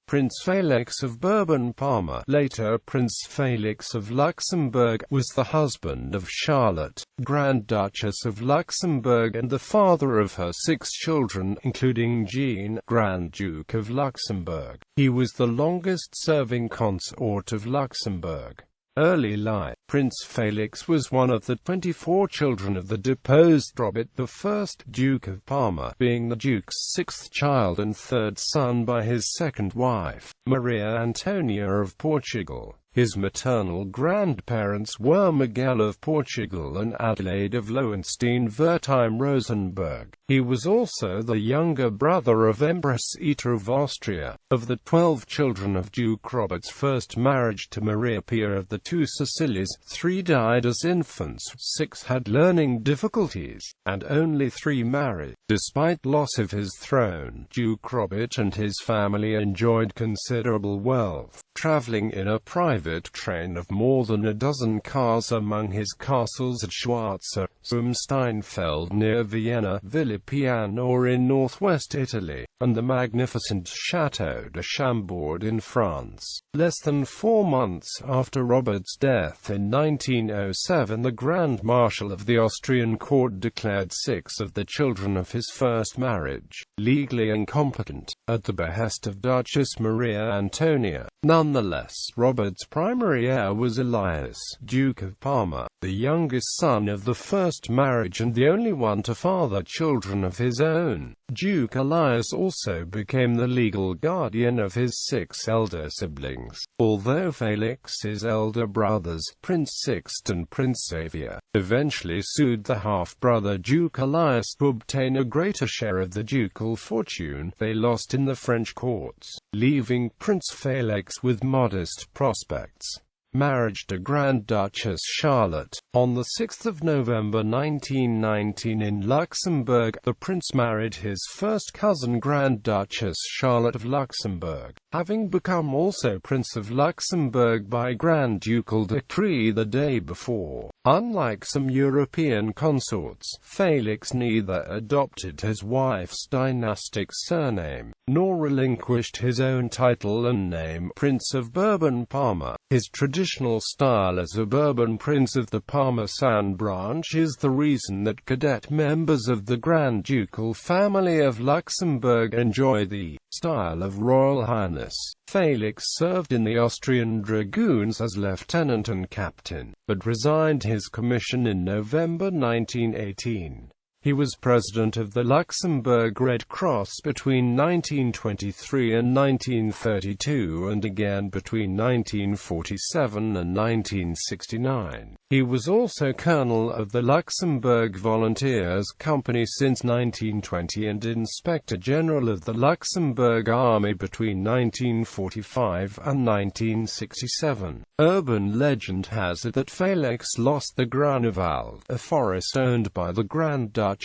Prince Felix of Bourbon-Parma, later Prince Félix of Luxembourg, was the husband of Charlotte, Grand Duchess of Luxembourg, and the father of her 6 children, including Jean, Grand Duke of Luxembourg. He was the longest-serving consort of Luxembourg. Early life. Prince Felix was one of the 24 children of the deposed Robert I, Duke of Parma, being the Duke's 6th child and 3rd son by his second wife, Maria Antonia of Portugal. His maternal grandparents were Miguel of Portugal and Adelaide of Lowenstein-Wertheim-Rosenberg. He was also the younger brother of Empress Ita of Austria. Of the 12 children of Duke Robert's first marriage to Maria Pia of the 2 Sicilies, 3 died as infants, 6 had learning difficulties, and only 3 married. Despite loss of his throne, Duke Robert and his family enjoyed considerable wealth, traveling in a private train of more than a dozen cars among his castles at Schwarzer, Steinfeld near Vienna, Villa-Piano or in northwest Italy, and the magnificent Château de Chambord in France. Less than 4 months after Robert's death in 1907, the Grand Marshal of the Austrian court declared 6 of the children of his first marriage legally incompetent, at the behest of Duchess Maria Antonia. Nonetheless, Robert's primary heir was Elias, Duke of Parma, the youngest son of the first marriage and the only one to father children of his own. Duke Elias also became the legal guardian of his 6 elder siblings, although Felix's elder brothers, Prince Sixt and Prince Xavier, eventually sued the half-brother Duke Elias to obtain a greater share of the ducal fortune. They lost in the French courts, leaving Prince Felix with modest prospects. Marriage to Grand Duchess Charlotte. On 6 November 1919 in Luxembourg, the prince married his first cousin Grand Duchess Charlotte of Luxembourg, having become also Prince of Luxembourg by Grand Ducal decree the day before. Unlike some European consorts, Felix neither adopted his wife's dynastic surname, nor relinquished his own title and name, Prince of Bourbon-Parma. His traditional style as a Bourbon Prince of the Parmesan branch is the reason that cadet members of the Grand Ducal family of Luxembourg enjoy the style of Royal Highness. Felix served in the Austrian Dragoons as lieutenant and captain, but resigned his commission in November 1918. He was president of the Luxembourg Red Cross between 1923 and 1932 and again between 1947 and 1969. He was also colonel of the Luxembourg Volunteers Company since 1920 and inspector general of the Luxembourg Army between 1945 and 1967. Urban legend has it that Felix lost the Grunewald, a forest owned by the Grand Duchess,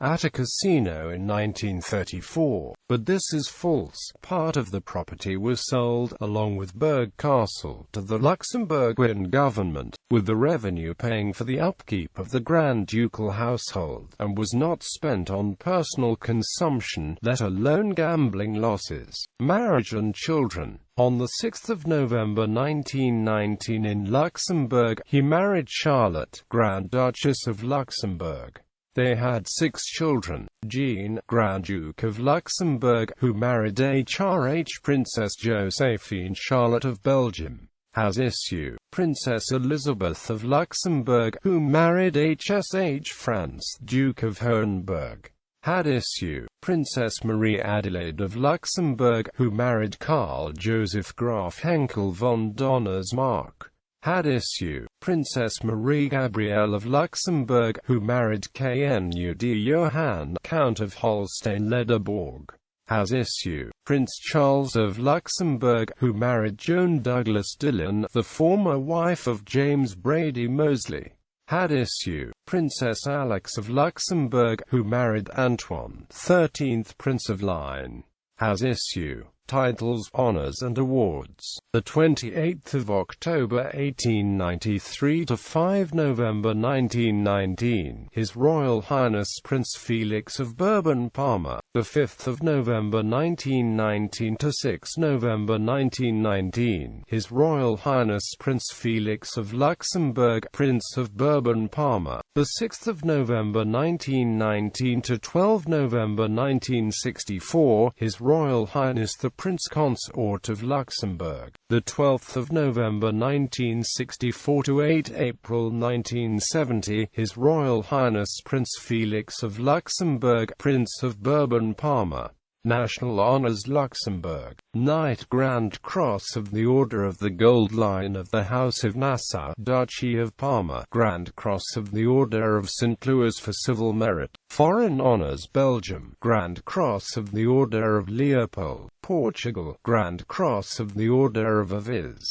at a casino in 1934, but this is false. Part of the property was sold, along with Berg Castle, to the Luxembourgian government, with the revenue paying for the upkeep of the Grand Ducal household, and was not spent on personal consumption, let alone gambling losses. Marriage and children. On 6 November 1919 in Luxembourg, he married Charlotte, Grand Duchess of Luxembourg. They had 6 children: Jean, Grand Duke of Luxembourg, who married HRH Princess Josephine Charlotte of Belgium. Has issue: Princess Elizabeth of Luxembourg, who married HSH Franz, Duke of Hohenberg. Had issue: Princess Marie Adelaide of Luxembourg, who married Karl Joseph Graf Henkel von Donnersmarck. Had issue: Princess Marie Gabrielle of Luxembourg, who married Knud Johann, Count of Holstein-Lederborg. Has issue: Prince Charles of Luxembourg, who married Joan Douglas Dillon, the former wife of James Brady Moseley. Had issue: Princess Alix of Luxembourg, who married Antoine, 13th Prince of Line. Has issue: Titles, honors and awards. The 28th of October 1893 to 5 November 1919. His Royal Highness Prince Félix of Bourbon-Parma. The 5th of November 1919 to 6 November 1919. His Royal Highness Prince Félix of Luxembourg, Prince of Bourbon-Parma. The 6th of November 1919 to 12 November 1964. His Royal Highness the Prince Consort of Luxembourg. The 12th of November 1964 to 8 April 1970. His Royal Highness Prince Félix of Luxembourg, Prince of Bourbon-Parma. National Honours: Luxembourg. Knight, Grand Cross of the Order of the Gold Lion of the House of Nassau, Duchy of Parma. Grand Cross of the Order of St. Louis for Civil Merit. Foreign Honours: Belgium. Grand Cross of the Order of Leopold, Portugal. Grand Cross of the Order of Aviz.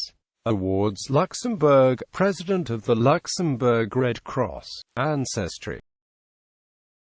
Awards: Luxembourg. President of the Luxembourg Red Cross. Ancestry.